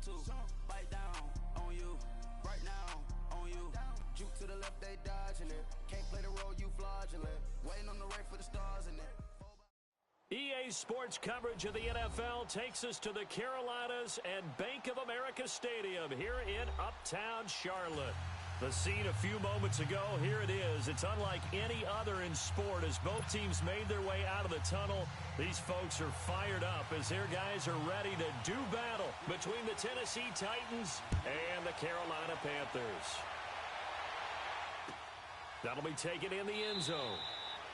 to bite down on you right now, on you. Juke to the left, they dodging it. Can't play the role, you fraudulent. Waiting on the right for the stars in it. EA Sports coverage of the NFL takes us to the Carolinas and Bank of America Stadium here in Uptown Charlotte. The scene a few moments ago, here it is. It's unlike any other in sport as both teams made their way out of the tunnel. These folks are fired up as their guys are ready to do battle between the Tennessee Titans and the Carolina Panthers. That'll be taken in the end zone.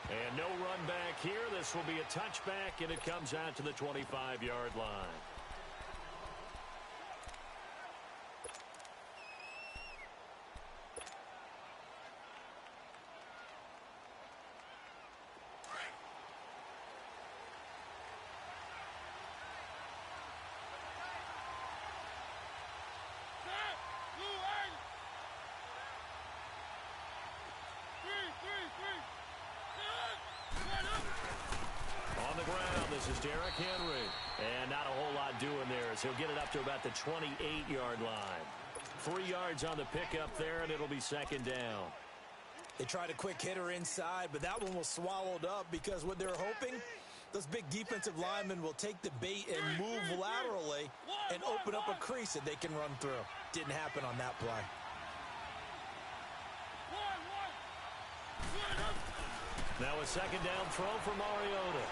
And no run back here. This will be a touchback, and it comes out to the 25-yard line. On the ground, this is Derrick Henry. And not a whole lot doing there as he'll get it up to about the 28-yard line. 3 yards on the pickup there, and it'll be second down. They tried a quick hitter inside, but that one was swallowed up because what they're hoping, those big defensive linemen will take the bait and move laterally and open up a crease that they can run through. Didn't happen on that play. Now a second down throw for Mariota.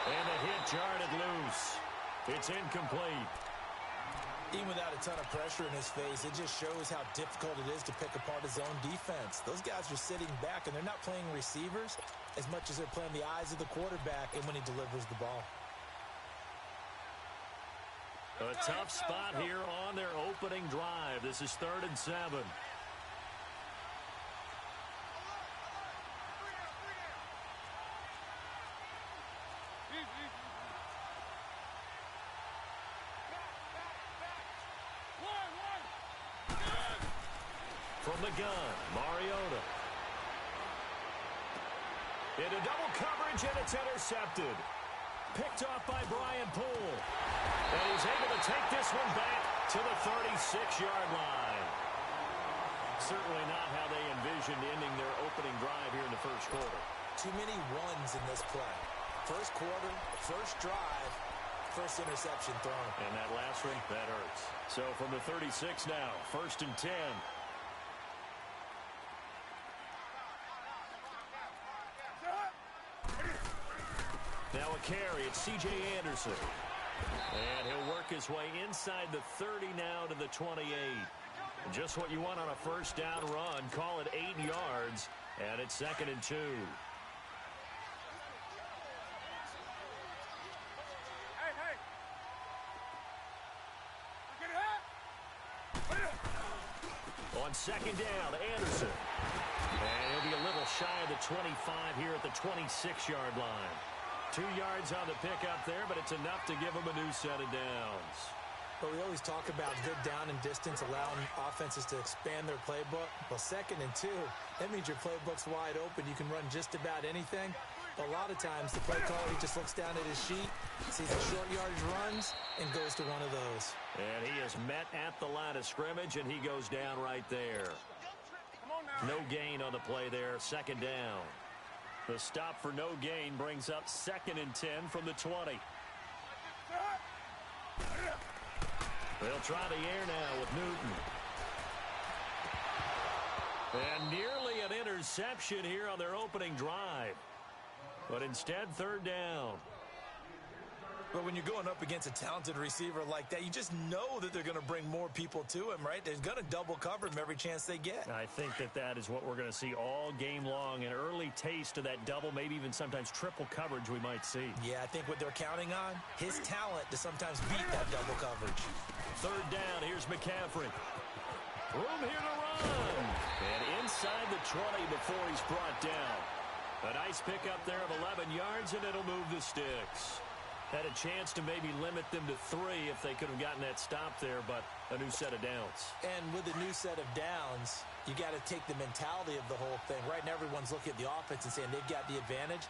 And the hit jarred loose. It's incomplete. Even without a ton of pressure in his face, it just shows how difficult it is to pick apart his own defense. Those guys are sitting back, and they're not playing receivers as much as they're playing the eyes of the quarterback and when he delivers the ball. A tough spot here on their opening drive. This is 3rd and 7. From the gun, Mariota. Into double coverage, and it's intercepted. Picked off by Brian Poole. And he's able to take this one back to the 36-yard line. Certainly not how they envisioned ending their opening drive here in the first quarter. Too many runs in this play. First quarter, first drive, first interception thrown. And that last one, that hurts. So from the 36 now, 1st and 10. Now a carry, it's C.J. Anderson. And he'll work his way inside the 30 now to the 28. Just what you want on a first down run. Call it 8 yards, and it's 2nd and 2. On 2nd down, Anderson. And he'll be a little shy of the 25 here at the 26-yard line. 2 yards on the pickup there, but it's enough to give him a new set of downs. But we always talk about good down and distance, allowing offenses to expand their playbook. Well, 2nd and 2, that means your playbook's wide open. You can run just about anything. A lot of times, the play caller, he just looks down at his sheet, sees the short yardage runs, and goes to one of those. And he is met at the line of scrimmage, and he goes down right there. No gain on the play there, 2nd down. The stop for no gain brings up 2nd and 10 from the 20. They'll try the air now with Newton. And nearly an interception here on their opening drive. But instead, 3rd down. But when you're going up against a talented receiver like that, you just know that they're going to bring more people to him, right? They're going to double cover him every chance they get. I think that is what we're going to see all game long. An early taste of that double, maybe even sometimes triple coverage we might see. Yeah, I think what they're counting on, his talent to sometimes beat that double coverage. 3rd down, here's McCaffrey. Room here to run. And inside the 20 before he's brought down. A nice pickup there of 11 yards, and it'll move the sticks. Had a chance to maybe limit them to 3 if they could have gotten that stop there, but a new set of downs. And with a new set of downs, you got to take the mentality of the whole thing. Right now, everyone's looking at the offense and saying they've got the advantage.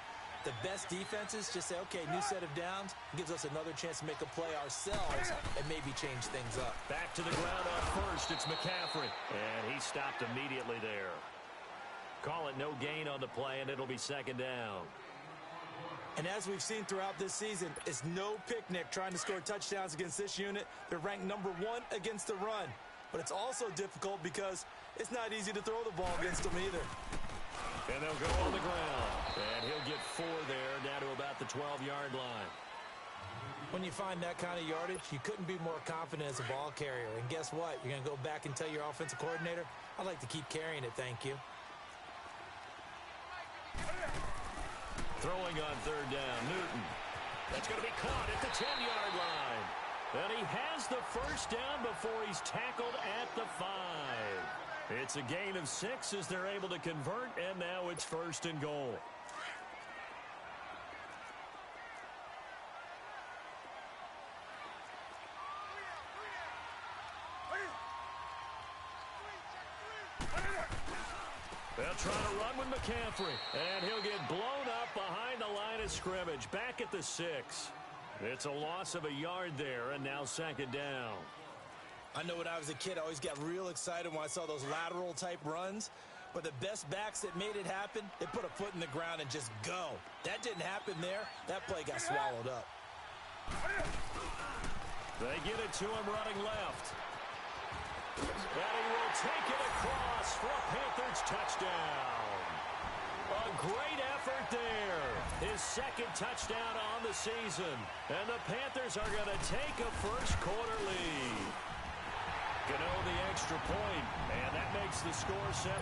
The best defenses just say, okay, new set of downs, gives us another chance to make a play ourselves and maybe change things up. Back to the ground on first. It's McCaffrey. And he stopped immediately there. Call it no gain on the play, and it'll be second down. And as we've seen throughout this season, it's no picnic trying to score touchdowns against this unit. They're ranked number 1 against the run. But it's also difficult because it's not easy to throw the ball against them either. And they'll go on the ground. And he'll get 4 there, down to about the 12-yard line. When you find that kind of yardage, you couldn't be more confident as a ball carrier. And guess what? You're going to go back and tell your offensive coordinator, I'd like to keep carrying it, thank you. Throwing on third down, Newton. That's going to be caught at the 10-yard line. And he has the first down before he's tackled at the 5. It's a gain of 6 as they're able to convert, and now it's first and goal. They'll try to run with McCaffrey, and he'll get blown up behind the line of scrimmage, back at the 6. It's a loss of a yard there, and now second down. I know when I was a kid, I always got real excited when I saw those lateral-type runs. But the best backs that made it happen, they put a foot in the ground and just go. That didn't happen there. That play got swallowed up. They get it to him running left. And he will take it across for a Panthers touchdown. A great effort there. His second touchdown on the season. And the Panthers are going to take a first-quarter lead. Gano the extra point, and that makes the score 7-0.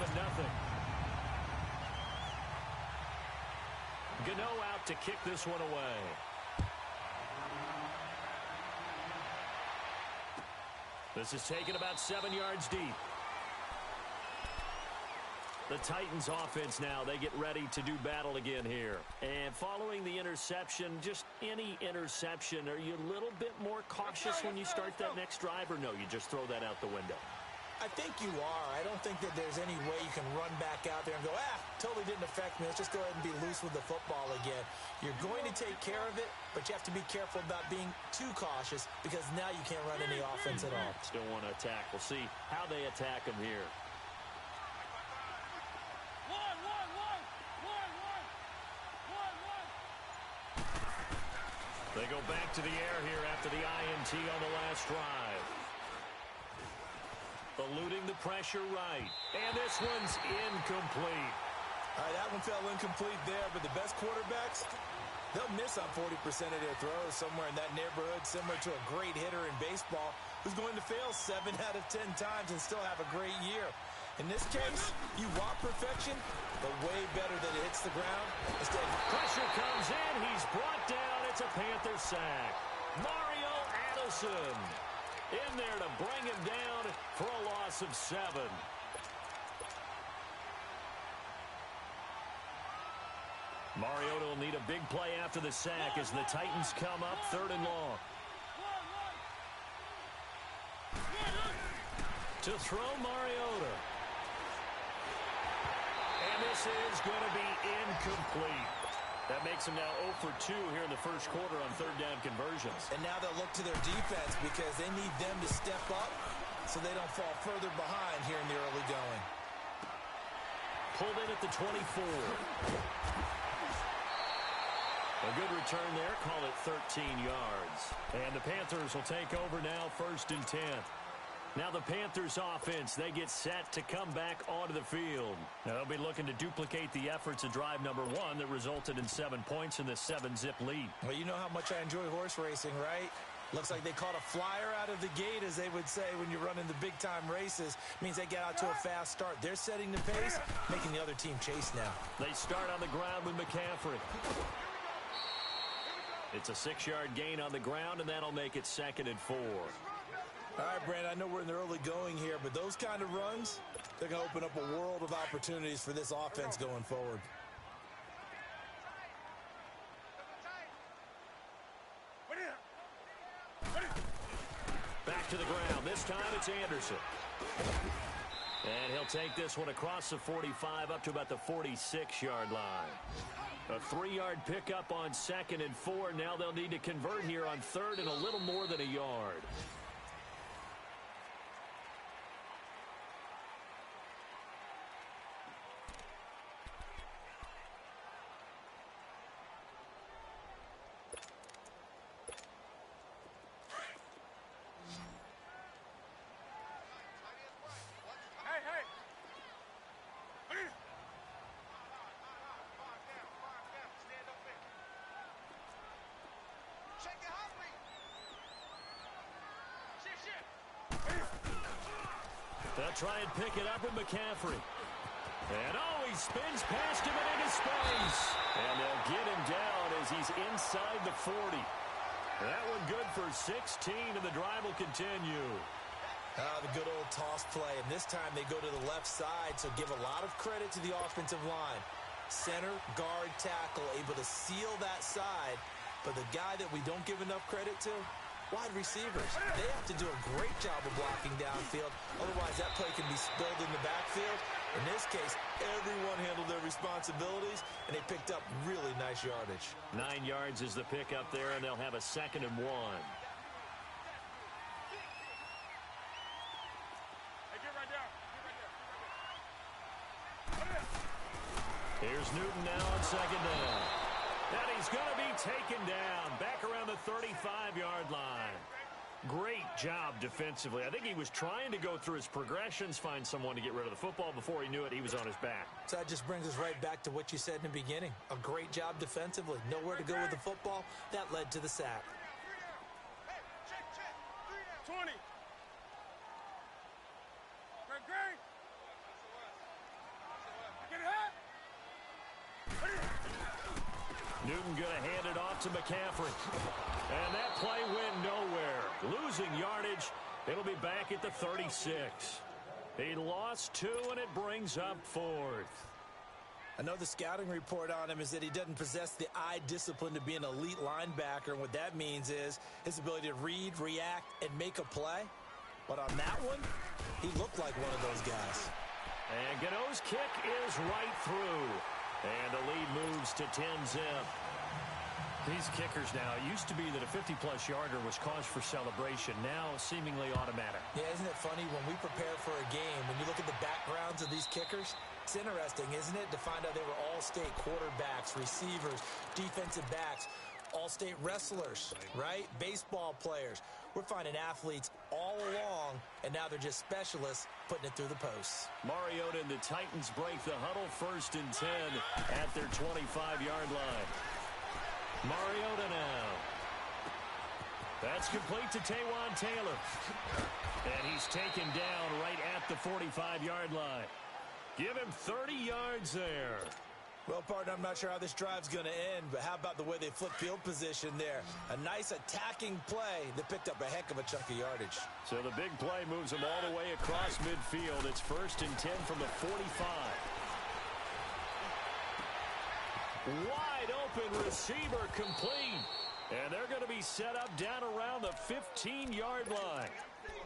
Gano out to kick this one away. This is taken about 7 yards deep. The Titans offense now, they get ready to do battle again here. And following the interception, just any interception, are you a little bit more cautious when you start that next drive, or no, you just throw that out the window? I think you are. I don't think that there's any way you can run back out there and go, totally didn't affect me. Let's just go ahead and be loose with the football again. You're going to take care of it, but you have to be careful about being too cautious because now you can't run any offense at all. Still want to attack. We'll see how they attack him here. They go back to the air here after the INT on the last drive. Eluding the pressure right. And this one's incomplete. All right, that one fell incomplete there, but the best quarterbacks, they'll miss on 40% of their throws somewhere in that neighborhood, similar to a great hitter in baseball who's going to fail 7 out of 10 times and still have a great year. In this case, you want perfection, but way better that it hits the ground. Instead, pressure comes in. He's brought down. It's a Panther sack. Mario Addison in there to bring him down for a loss of 7. Mariota will need a big play after the sack as the Titans come up 3rd and long. To throw Mariota. And this is going to be incomplete. That makes them now 0 for 2 here in the first quarter on 3rd down conversions. And now they'll look to their defense because they need them to step up so they don't fall further behind here in the early going. Pulled in at the 24. A good return there. Call it 13 yards. And the Panthers will take over now 1st and 10. Now the Panthers offense, they get set to come back onto the field. Now they'll be looking to duplicate the efforts of drive number 1 that resulted in 7 points in the 7-zip lead. Well, you know how much I enjoy horse racing, right? Looks like they caught a flyer out of the gate, as they would say when you're running the big-time races. Means they get out to a fast start. They're setting the pace, making the other team chase now. They start on the ground with McCaffrey. It's a 6-yard gain on the ground, and that'll make it 2nd and 4. All right, Brandon, I know we're in the early going here, but those kind of runs, they're going to open up a world of opportunities for this offense going forward. Back to the ground. This time it's Anderson. And he'll take this one across the 45 up to about the 46-yard line. A 3-yard pickup on 2nd and 4. Now they'll need to convert here on 3rd and a little more than a yard. They'll try and pick it up with McCaffrey. And he spins past him and into space. And they'll get him down as he's inside the 40. That one good for 16, and the drive will continue. The good old toss play, and this time they go to the left side, so give a lot of credit to the offensive line. Center, guard, tackle, able to seal that side. But the guy that we don't give enough credit to, wide receivers. They have to do a great job of blocking downfield. Otherwise, that play can be spilled in the backfield. In this case, everyone handled their responsibilities, and they picked up really nice yardage. 9 yards is the pickup there, and they'll have a 2nd and 1. Here's Newton now on 2nd down. And he's going to be taken down back around the 35-yard line. Great job defensively. I think he was trying to go through his progressions, find someone to get rid of the football. Before he knew it, he was on his back. So that just brings us right back to what you said in the beginning. A great job defensively. Nowhere to go with the football. That led to the sack. 20. Newton going to hand it off to McCaffrey. And that play went nowhere. Losing yardage. It'll be back at the 36. He lost 2, and it brings up 4th. I know the scouting report on him is that he doesn't possess the eye discipline to be an elite linebacker. And what that means is his ability to read, react, and make a play. But on that one, he looked like one of those guys. And Gano's kick is right through. And the lead moves to 10-zip. These kickers now, it used to be that a 50-plus yarder was cause for celebration. Now, seemingly automatic. Yeah, isn't it funny when we prepare for a game, when you look at the backgrounds of these kickers, it's interesting, isn't it, to find out they were all-state quarterbacks, receivers, defensive backs, all-state wrestlers, right? Baseball players. We're finding athletes all along, and now they're just specialists putting it through the posts. Mariota and the Titans break the huddle, 1st and 10 at their 25-yard line. Mariota now. That's complete to Taywan Taylor. And he's taken down right at the 45-yard line. Give him 30 yards there. Well, partner, I'm not sure how this drive's going to end, but how about the way they flip field position there? A nice attacking play that picked up a heck of a chunk of yardage. So the big play moves them all the way across midfield. It's 1st and 10 from the 45. Wide open receiver complete. And they're going to be set up down around the 15-yard line.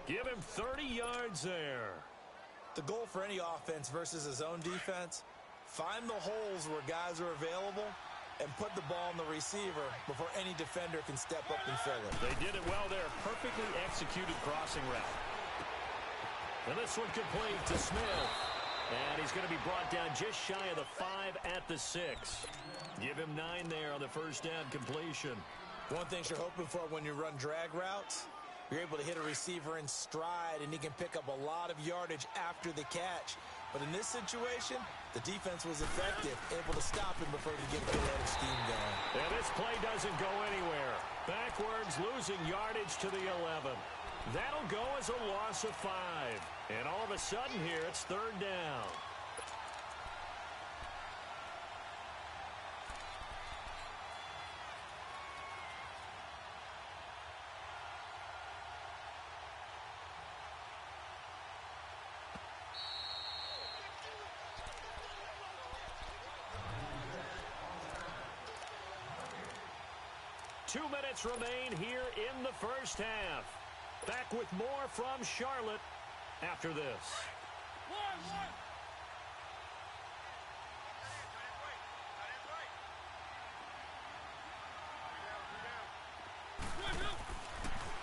Give him 30 yards there. The goal for any offense versus his own defense, find the holes where guys are available and put the ball in the receiver before any defender can step up and fill it. They did it well there. Perfectly executed crossing route. And this one complete to Smith. And he's going to be brought down just shy of the 5 at the 6. Give him 9 there on the 1st down completion. One thing you're hoping for when you run drag routes, you're able to hit a receiver in stride, and he can pick up a lot of yardage after the catch. But in this situation, the defense was effective, able to stop him before he could get a good head of steam going. And this play doesn't go anywhere. Backwards, losing yardage to the 11. That'll go as a loss of 5. And all of a sudden here, it's 3rd down. Two minutes remain here in the 1st half. Back with more from Charlotte after this.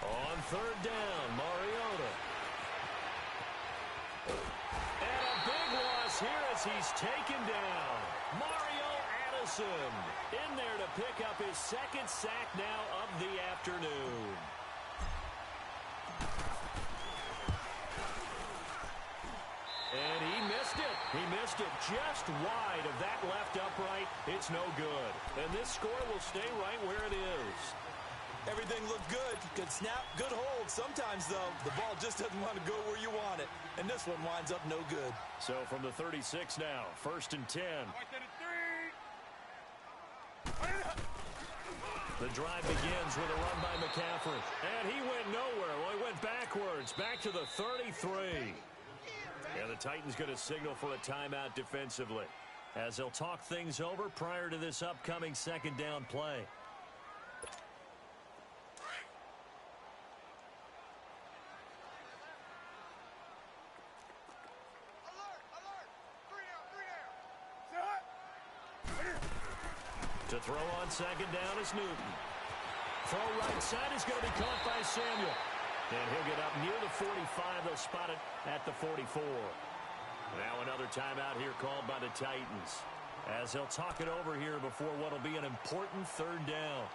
On third down, Mariota. And a big loss here as he's taken down. Mario Addison in there to pick up his second sack now of the afternoon. And he missed it. He missed it just wide of that left upright. It's no good. And this score will stay right where it is. Everything looked good. Good snap, good hold. Sometimes, though, the ball just doesn't want to go where you want it. And this one winds up no good. So from the 36 now, 1st and 10. The drive begins with a run by McCaffrey. And he went nowhere. Well, he went backwards, back to the 33. And the Titans going to signal for a timeout defensively, as they'll talk things over prior to this upcoming second down play. To throw on second down is Newton. Throw right side is going to be caught by Samuel. And he'll get up near the 45. They'll spot it at the 44. Now another timeout here called by the Titans, as they'll talk it over here before what will be an important third down.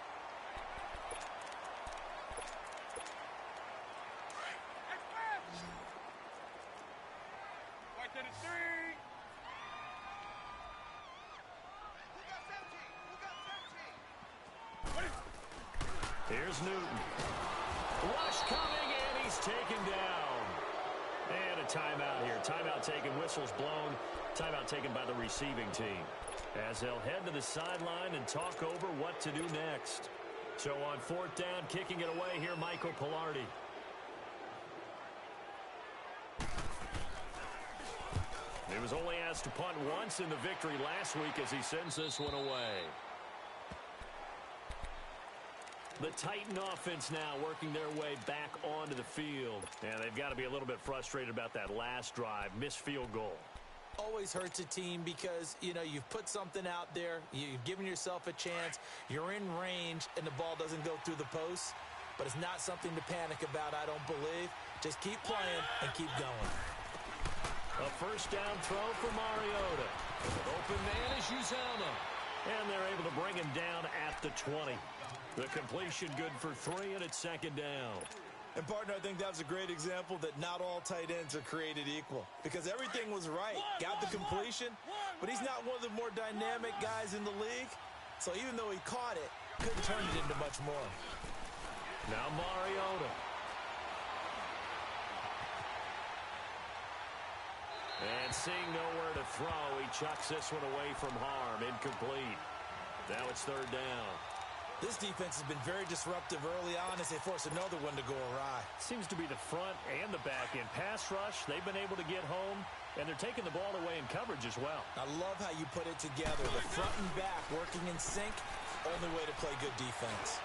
Here's Newton. Rush coming, and he's taken down. And a timeout here. Timeout taken, whistles blown. Timeout taken by the receiving team, as they'll head to the sideline and talk over what to do next. So on 4th down, kicking it away here, Michael Pilardi. He was only asked to punt once in the victory last week as he sends this one away. The Titan offense now working their way back onto the field. And they've got to be a little bit frustrated about that last drive. Missed field goal. Always hurts a team because, you know, you've put something out there. You've given yourself a chance. You're in range, and the ball doesn't go through the post. But it's not something to panic about, I don't believe. Just keep playing and keep going. A first down throw for Mariota. Open man is Uzama. And they're able to bring him down at the 20. The completion good for 3, and it's second down. And, partner, I think that was a great example that not all tight ends are created equal, because everything was right. Got the completion, but he's not one of the more dynamic guys in the league. So even though he caught it, couldn't turn it into much more. Now Mariota. And seeing nowhere to throw, he chucks this one away from harm. Incomplete. Now it's third down. This defense has been very disruptive early on as they force another one to go awry. Seems to be the front and the back end. Pass rush, they've been able to get home, and they're taking the ball away in coverage as well. I love how you put it together. The front and back working in sync, only way to play good defense.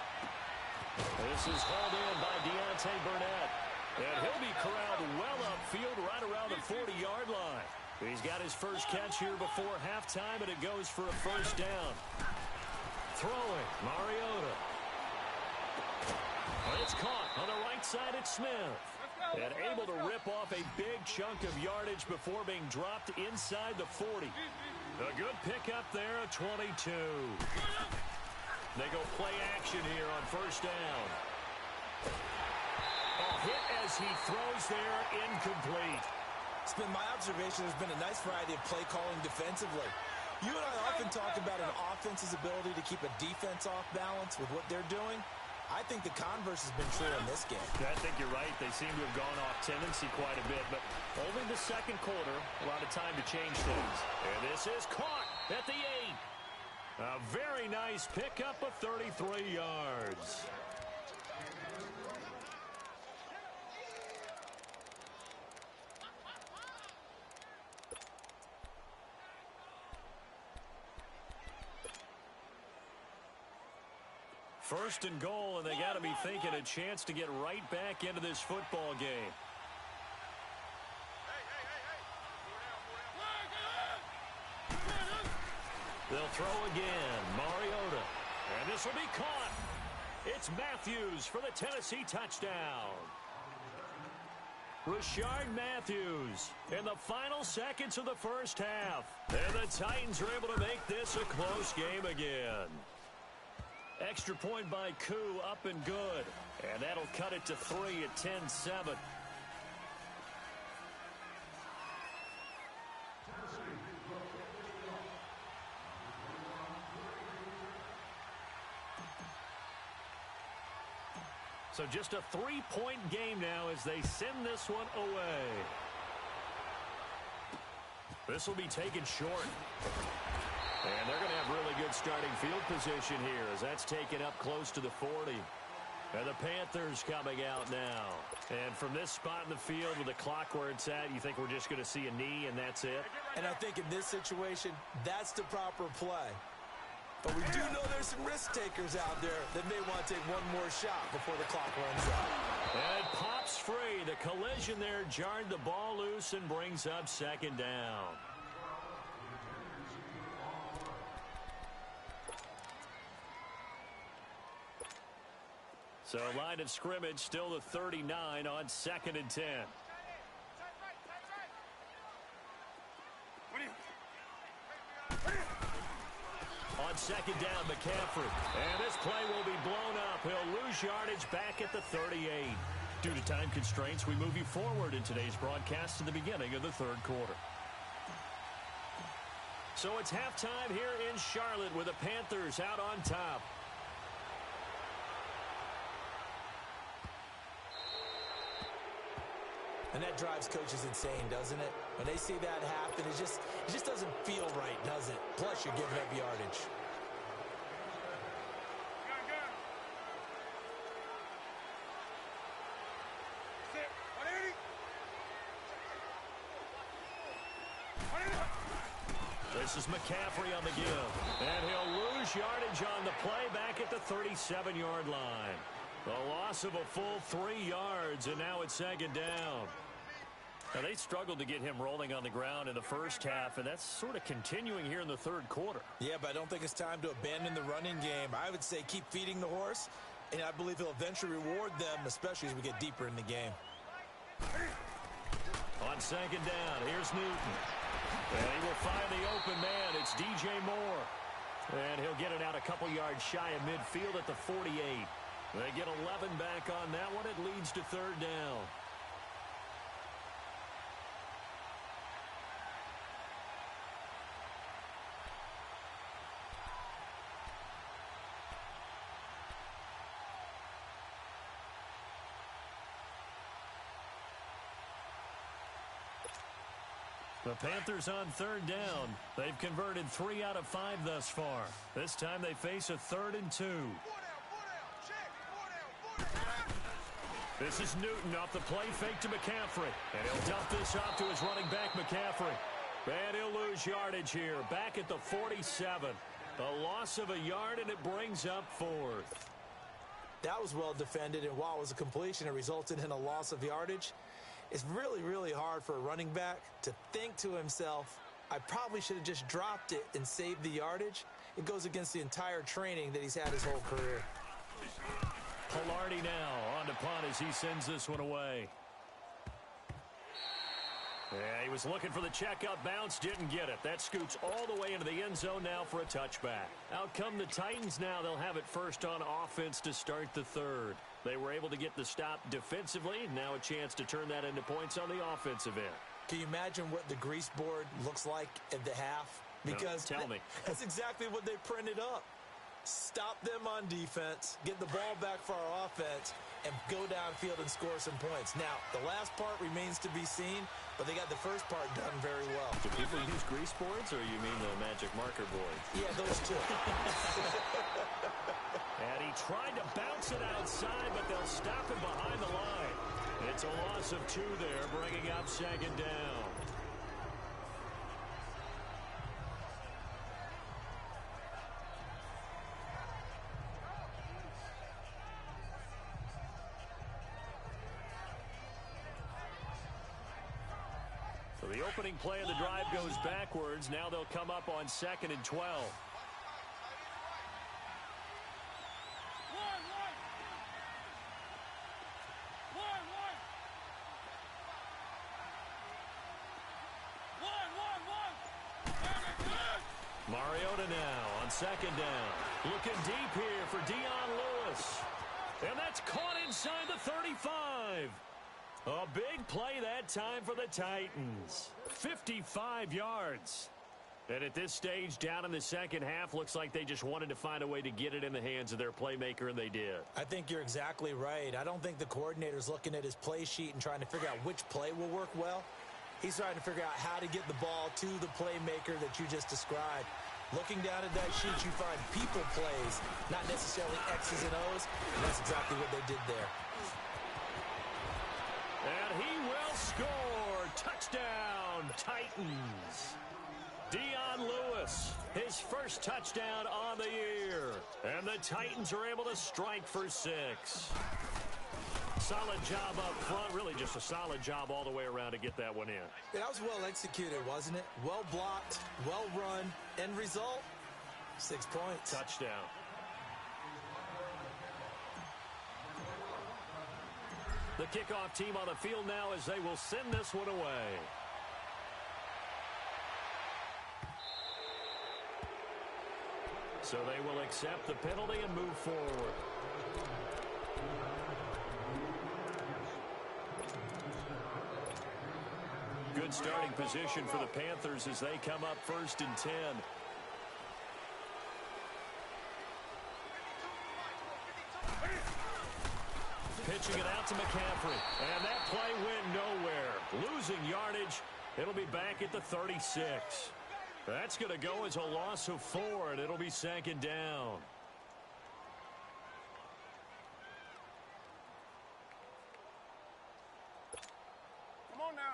This is hauled in by Deontay Burnett. And he'll be corralled well upfield right around the 40-yard line. He's got his first catch here before halftime, and it goes for a first down. Throwing, Mariota. And it's caught on the right side at Smith. And able to rip off a big chunk of yardage before being dropped inside the 40. A good pickup there, a 22. They go play action here on first down. A hit as he throws there, incomplete. It's been my observation there's been a nice variety of play calling defensively. You and I often talk about an offense's ability to keep a defense off balance with what they're doing. I think the converse has been true in this game. I think you're right. They seem to have gone off tendency quite a bit, but only the second quarter, a lot of time to change things. And this is caught at the 8. A very nice pickup of 33 yards. First and goal, and they got to be thinking a chance to get right back into this football game. They'll throw again. Mariota. And this will be caught. It's Matthews for the Tennessee touchdown. Rashard Matthews in the final seconds of the first half. And the Titans are able to make this a close game again. Extra point by Koo, up and good. And that'll cut it to 3 at 10-7. So just a 3-point game now as they send this one away. This will be taken short. And they're going to have really good starting field position here as that's taken up close to the 40. And the Panthers coming out now. And from this spot in the field with the clock where it's at, you think we're just going to see a knee and that's it? And I think in this situation, that's the proper play. But we do know there's some risk takers out there that may want to take one more shot before the clock runs out. And it pops free. The collision there jarred the ball loose and brings up second down. So line of scrimmage still the 39 on 2nd and 10. On second down, McCaffrey. And this play will be blown up. He'll lose yardage back at the 38. Due to time constraints, we move you forward in today's broadcast to the beginning of the third quarter. So it's halftime here in Charlotte with the Panthers out on top. And that drives coaches insane, doesn't it? When they see that happen, it just doesn't feel right, does it? Plus, you're giving up yardage. This is McCaffrey on the give. And he'll lose yardage on the play back at the 37-yard line. The loss of a full 3 yards, and now it's second down. Now, they struggled to get him rolling on the ground in the first half, and that's sort of continuing here in the third quarter. Yeah, but I don't think it's time to abandon the running game. I would say keep feeding the horse, and I believe he'll eventually reward them, especially as we get deeper in the game. On second down, here's Newton. And he will find the open man. It's DJ Moore. And he'll get it out a couple yards shy of midfield at the 48. They get 11 back on that one. It leads to third down. The Panthers on third down. They've converted 3 out of 5 thus far. This time they face a 3rd and 2. This is Newton off the play fake to McCaffrey. And he'll dump this off to his running back, McCaffrey. And he'll lose yardage here. Back at the 47. A loss of a yard, and it brings up 4th. That was well defended, and while it was a completion, it resulted in a loss of yardage. It's really, really hard for a running back to think to himself, I probably should have just dropped it and saved the yardage. It goes against the entire training that he's had his whole career. Pilardi now on to punt as he sends this one away. Yeah, he was looking for the checkup bounce, didn't get it. That scoots all the way into the end zone now for a touchback. Out come the Titans now. They'll have it first on offense to start the third. They were able to get the stop defensively. Now a chance to turn that into points on the offensive end. Can you imagine what the grease board looks like at the half? Because no, tell me. That's exactly what they printed up. Stop them on defense, get the ball back for our offense, and go downfield and score some points. Now, the last part remains to be seen, but they got the first part done very well. Do people use grease boards, or you mean the magic marker board? Yeah, those two. And he tried to bounce it outside, but they'll stop him behind the line. It's a loss of 2 there, bringing up second down. So The opening play of the drive goes backwards. Now they'll come up on 2nd and 12. Mariota now on 2nd down. Looking deep here for Dion Lewis. And that's caught inside the 35. A big play that time for the Titans. 55 yards. And at this stage, down in the second half, looks like they just wanted to find a way to get it in the hands of their playmaker, and they did. I think you're exactly right. I don't think the coordinator's looking at his play sheet and trying to figure out which play will work well. He's trying to figure out how to get the ball to the playmaker that you just described. Looking down at that sheet, you find people plays, not necessarily X's and O's, and that's exactly what they did there. And he will score. Touchdown, Titans. Dion Lewis, his first touchdown on the year. And the Titans are able to strike for 6. Solid job up front. Really just a solid job all the way around to get that one in. That was well executed, wasn't it? Well blocked, well run. End result, 6 points. Touchdown. The kickoff team on the field now as they will send this one away. So they will accept the penalty and move forward. Good starting position for the Panthers as they come up 1st and 10. Pitching it out to McCaffrey. And that play went nowhere. Losing yardage. It'll be back at the 36. That's going to go as a loss of 4, and it'll be 2nd down. Come on now.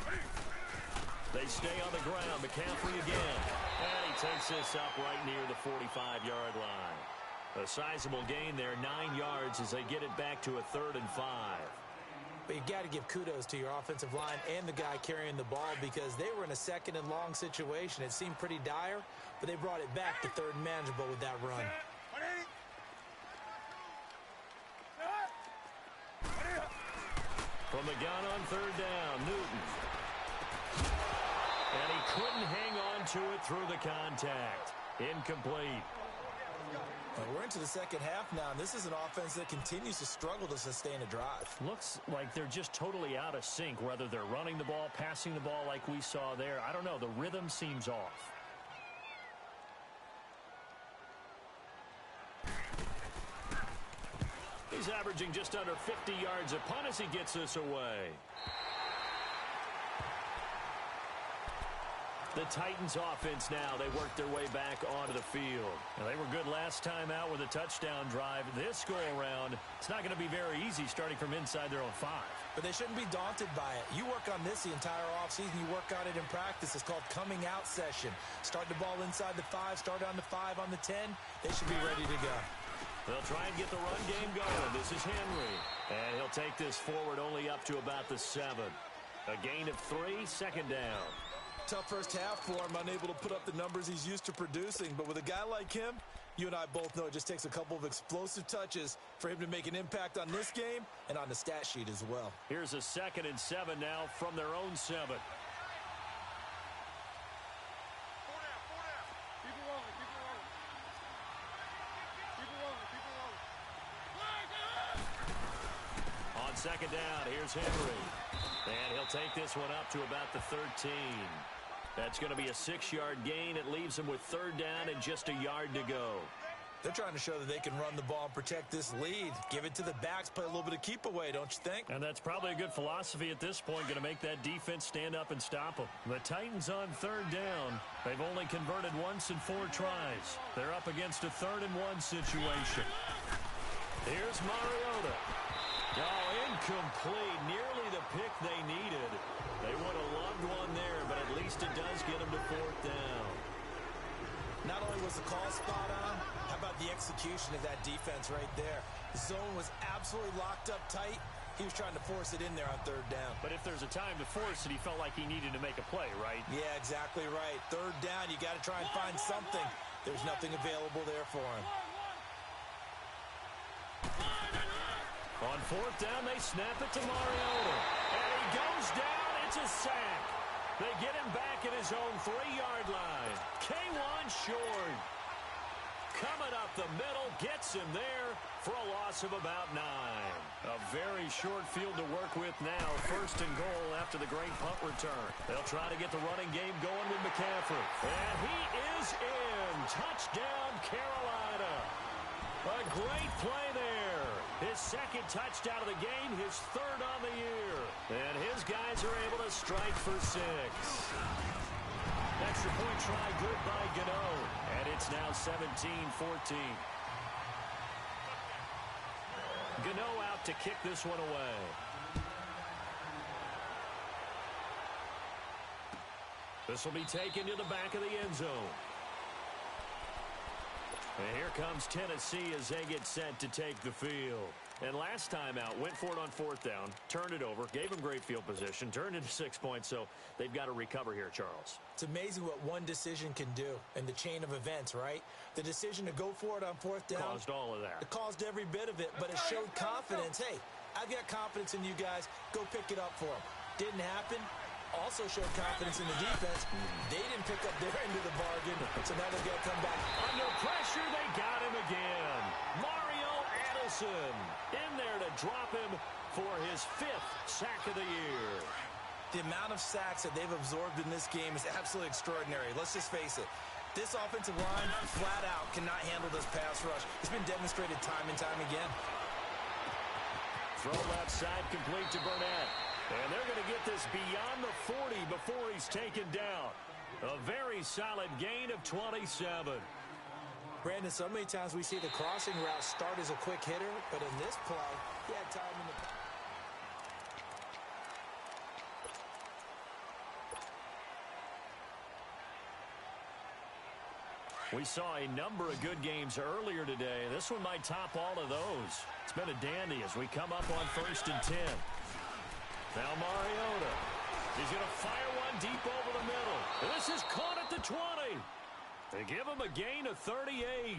Great. They stay on the ground. McCaffrey again. And he takes this up right near the 45-yard line. A sizable gain there, 9 yards as they get it back to a 3rd and 5. But you got to give kudos to your offensive line and the guy carrying the ball because they were in a 2nd and long situation. It seemed pretty dire, but they brought it back to 3rd and manageable with that run. From the gun on 3rd down, Newton. And he couldn't hang on to it through the contact. Incomplete. We're into the second half now, and this is an offense that continues to struggle to sustain a drive. Looks like they're just totally out of sync, whether they're running the ball, passing the ball like we saw there. I don't know. The rhythm seems off. He's averaging just under 50 yards a punt as he gets this away. The Titans offense now, they work their way back onto the field. Now, they were good last time out with a touchdown drive. This go-around, it's not going to be very easy starting from inside their own 5. But they shouldn't be daunted by it. You work on this the entire offseason. You work on it in practice. It's called coming out session. Start the ball inside the 5, start on the 5, on the 10. They should be ready to go. They'll try and get the run game going. This is Henry. And he'll take this forward only up to about the 7. A gain of 3, 2nd down. Tough first half for him, unable to put up the numbers he's used to producing. But with a guy like him, you and I both know it just takes a couple of explosive touches for him to make an impact on this game and on the stat sheet as well. Here's a 2nd and 7 now from their own 7. On 2nd down, here's Henry. And he'll take this one up to about the 13. That's going to be a 6-yard gain. It leaves him with 3rd down and just a yard to go. They're trying to show that they can run the ball and protect this lead. Give it to the backs, play a little bit of keep away, don't you think? And that's probably a good philosophy at this point, going to make that defense stand up and stop them. The Titans on 3rd down. They've only converted once in 4 tries. They're up against a 3rd and 1 situation. Here's Mariota. Oh, incomplete. Nearly the pick they needed. They would have loved one there, but at least it does get them to 4th down. Not only was the call spot on, how about the execution of that defense right there? The zone was absolutely locked up tight. He was trying to force it in there on third down. But if there's a time to force it, he felt like he needed to make a play, right? Yeah, exactly right. Third down, you got to try and find something. There's nothing available there for him. On fourth down, they snap it to Mariota. And he goes down. It's a sack. They get him back at his own 3-yard line. K1 short. Coming up the middle, gets him there for a loss of about 9. A very short field to work with now. First and goal after the great punt return. They'll try to get the running game going with McCaffrey. And he is in. Touchdown, Carolina. A great play there. His second touchdown of the game, his third on the year. And his guys are able to strike for 6. Extra point try good by Gano. And it's now 17-14. Gano out to kick this one away. This will be taken to the back of the end zone. And here comes Tennessee as they get set to take the field. And last time out, went for it on fourth down, turned it over, gave them great field position, turned into 6 points, so they've got to recover here, Charles. It's amazing what one decision can do in the chain of events, right? The decision to go for it on fourth down. Caused all of that. It caused every bit of it, but it showed confidence. Hey, I've got confidence in you guys. Go pick it up for them. Didn't happen. Also showed confidence in the defense. They didn't pick up their end of the bargain, so now they've got to come back. Under pressure, they got him again. Mario Addison in there to drop him for his 5th sack of the year. The amount of sacks that they've absorbed in this game is absolutely extraordinary. Let's just face it. This offensive line, flat out, cannot handle this pass rush. It's been demonstrated time and time again. Throw left side complete to Burnett. And they're going to get this beyond the 40 before he's taken down. A very solid gain of 27. Brandon, so many times we see the crossing route start as a quick hitter, but in this play, he had time in the... We saw a number of good games earlier today. This one might top all of those. It's been a dandy as we come up on 1st and 10. Now Mariota. He's going to fire one deep over the middle. This is caught at the 20. They give him a gain of 38.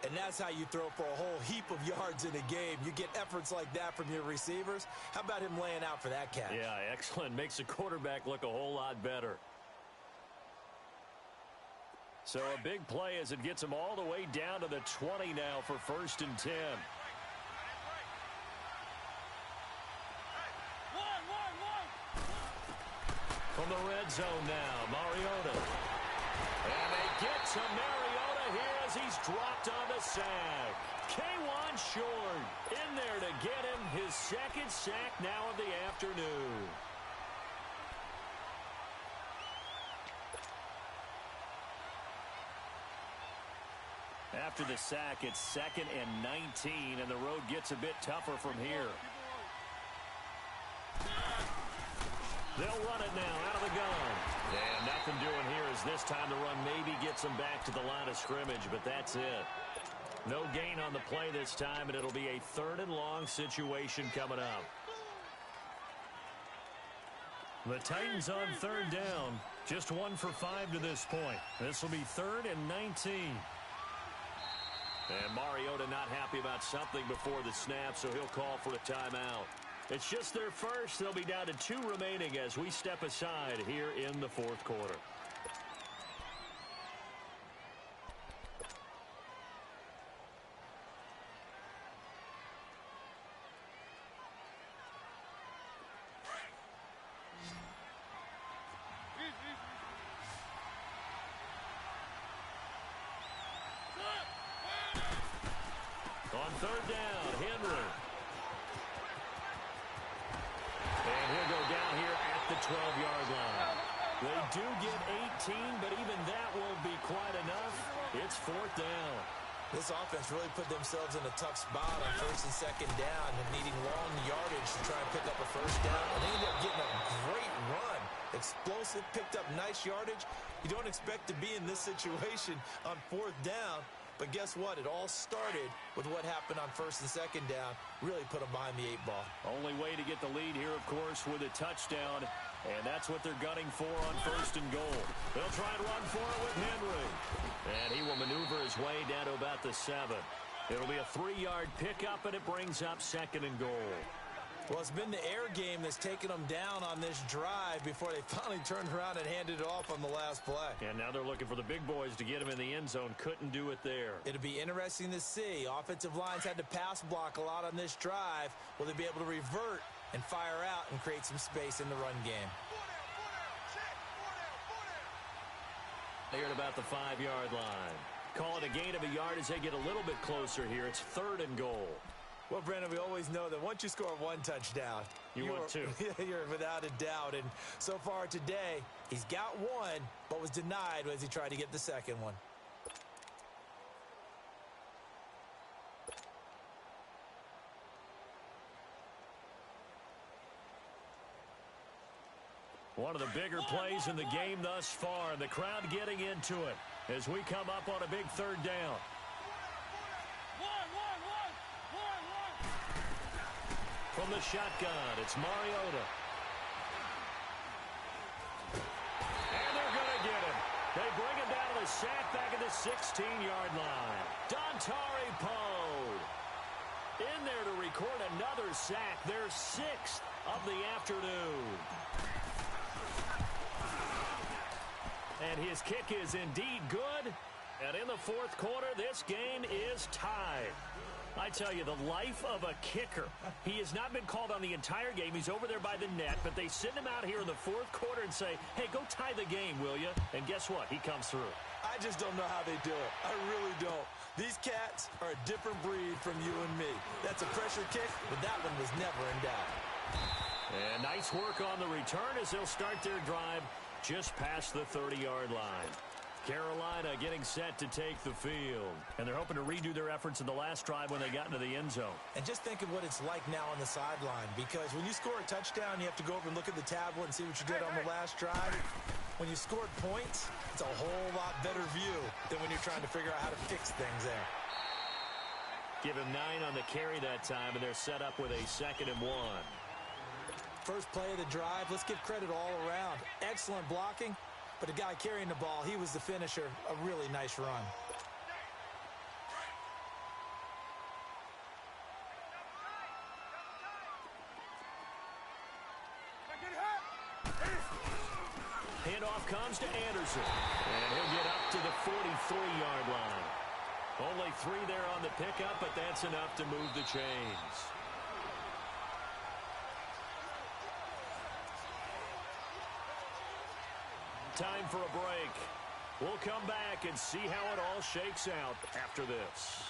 And that's how you throw for a whole heap of yards in a game. You get efforts like that from your receivers. How about him laying out for that catch? Yeah, excellent. Makes the quarterback look a whole lot better. So a big play as it gets him all the way down to the 20 now for 1st and 10. From the red zone now, Mariota. And they get to Mariota here as he's dropped on the sack. K1 short in there to get him his 2nd sack now of the afternoon. After the sack, it's 2nd and 19, and the road gets a bit tougher from here. They'll run it now out of the gun. And nothing doing here as this time the run maybe gets them back to the line of scrimmage, but that's it. No gain on the play this time, and it'll be a 3rd and long situation coming up. The Titans on 3rd down. Just 1 for 5 to this point. This will be 3rd and 19. And Mariota not happy about something before the snap, so he'll call for a timeout. It's just their first. They'll be down to 2 remaining as we step aside here in the 4th quarter. On 3rd down, Henry. And he'll go down here at the 12-yard line. They do get 18, but even that won't be quite enough. It's 4th down. This offense really put themselves in a tough spot on 1st and 2nd down and needing long yardage to try and pick up a 1st down. And they ended up getting a great run. They Explosive, picked up nice yardage. You don't expect to be in this situation on 4th down. But guess what? It all started with what happened on 1st and 2nd down. Really put them behind the 8 ball. Only way to get the lead here, of course, with a touchdown. And that's what they're gunning for on 1st and goal. They'll try and run for it with Henry. And he will maneuver his way down to about the 7. It'll be a 3-yard pickup, and it brings up 2nd and goal. Well, it's been the air game that's taken them down on this drive before they finally turned around and handed it off on the last play. And now they're looking for the big boys to get him in the end zone. Couldn't do it there. It'll be interesting to see. Offensive lines had to pass block a lot on this drive. Will they be able to revert and fire out and create some space in the run game? They're at about the 5-yard line. Call it a gain of a yard as they get a little bit closer here. It's 3rd and goal. Well, Brandon, we always know that once you score 1 touchdown, you want 2. You're without a doubt. And so far today, he's got 1, but was denied as he tried to get the 2nd one. One of the bigger plays in the game thus far. The crowd getting into it as we come up on a big 3rd down. From the shotgun, it's Mariota. And they're going to get him. They bring him down to the sack back at the 16-yard line. Dontari Poe in there to record another sack, their 6th of the afternoon. And his kick is indeed good. And in the 4th quarter, this game is tied. I tell you, the life of a kicker. He has not been called on the entire game. He's over there by the net, but they send him out here in the 4th quarter and say, hey, go tie the game, will you? And guess what? He comes through. I just don't know how they do it. I really don't. These cats are a different breed from you and me. That's a pressure kick, but that one was never in doubt. And nice work on the return as they'll start their drive just past the 30-yard line. Carolina getting set to take the field. And they're hoping to redo their efforts in the last drive when they got into the end zone. And just think of what it's like now on the sideline, because when you score a touchdown, you have to go over and look at the tablet and see what you did on the last drive. When you scored points, it's a whole lot better view than when you're trying to figure out how to fix things there. Give him 9 on the carry that time, and they're set up with a 2nd and 1. First play of the drive, let's give credit all around. Excellent blocking. But the guy carrying the ball, he was the finisher. A really nice run. Handoff comes to Anderson. And he'll get up to the 43-yard line. Only 3 there on the pickup, but that's enough to move the chains. Time for a break. We'll come back and see how it all shakes out after this.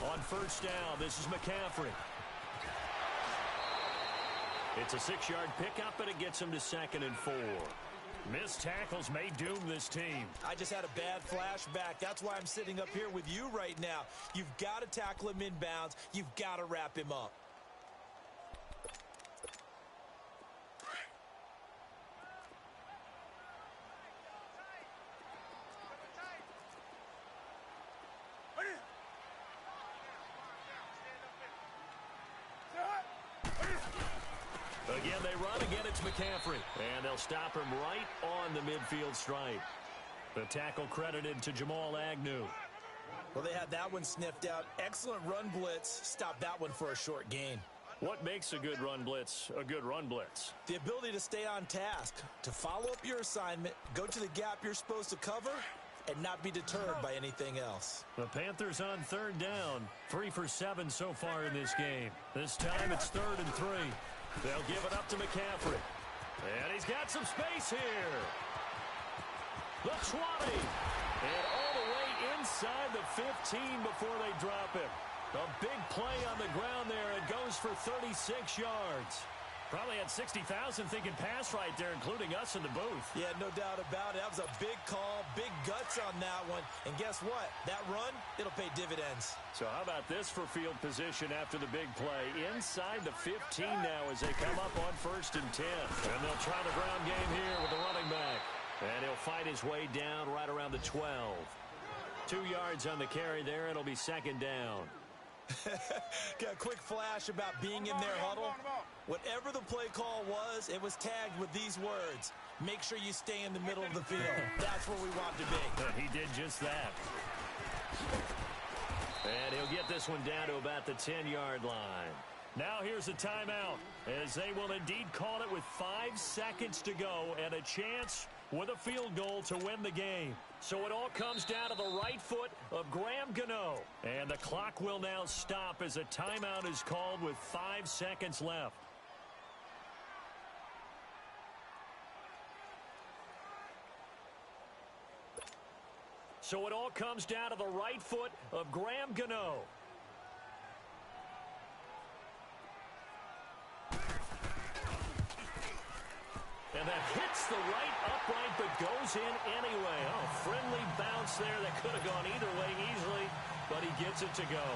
On 1st down, this is McCaffrey. It's a 6-yard pickup, but it gets him to 2nd and 4. Missed tackles may doom this team. I just had a bad flashback. That's why I'm sitting up here with you right now. You've got to tackle him inbounds. You've got to wrap him up. Again, they run. Again, it's McCaffrey. And they'll stop him right on the midfield stripe. The tackle credited to Jamal Agnew. Well, they had that one sniffed out. Excellent run blitz. Stopped that one for a short gain. What makes a good run blitz a good run blitz? The ability to stay on task, to follow up your assignment, go to the gap you're supposed to cover, and not be deterred by anything else. The Panthers on 3rd down. 3 for 7 so far in this game. This time it's 3rd and 3. They'll give it up to McCaffrey. And he's got some space here. The 20. And all the way inside the 15 before they drop him. A big play on the ground there. It goes for 36 yards. Probably had 60,000 thinking pass right there, including us in the booth. Yeah, no doubt about it. That was a big call, big gut guts on that one. And guess what? That run, it'll pay dividends. So how about this for field position after the big play? Inside the 15 now as they come up on 1st and 10. And they'll try the ground game here with the running back. And he'll fight his way down right around the 12. 2 yards on the carry there. It'll be 2nd down. Got a quick flash about being in their huddle. Whatever the play call was, it was tagged with these words. Make sure you stay in the middle of the field. That's where we want to be. He did just that. And he'll get this one down to about the 10-yard line. Now here's a timeout, as they will indeed call it with 5 seconds to go and a chance with a field goal to win the game. So it all comes down to the right foot of Graham Gano. And the clock will now stop as a timeout is called with 5 seconds left. So it all comes down to the right foot of Graham Gano. And that hits the right upright but goes in anyway. Oh, friendly bounce there that could have gone either way easily, but he gets it to go.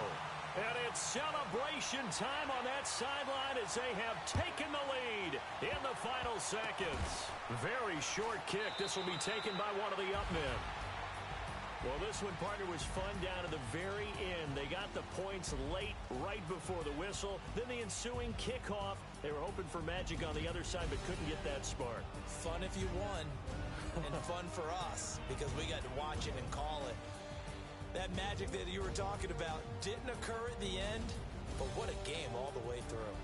And it's celebration time on that sideline as they have taken the lead in the final seconds. Very short kick. This will be taken by one of the up men. Well, this one, partner, was fun down to the very end. They got the points late, right before the whistle. Then the ensuing kickoff. They were hoping for magic on the other side, but couldn't get that spark. Fun if you won, and fun for us, because we got to watch it and call it. That magic that you were talking about didn't occur at the end, but what a game all the way through.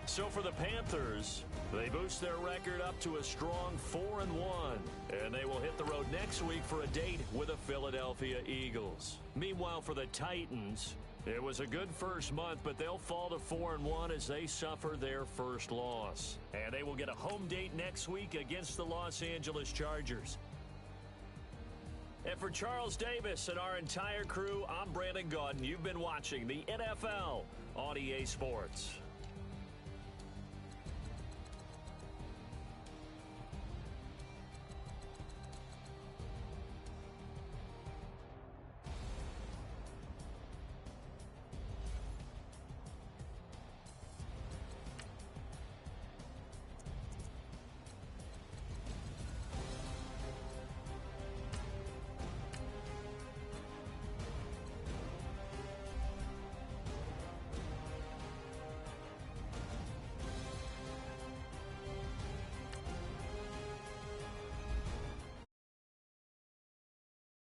So for the Panthers, they boost their record up to a strong 4-1. And they will hit the road next week for a date with the Philadelphia Eagles. Meanwhile, for the Titans, it was a good first month, but they'll fall to 4-1 as they suffer their first loss. And they will get a home date next week against the Los Angeles Chargers. And for Charles Davis and our entire crew, I'm Brandon Gaudin. You've been watching the NFL on EA Sports.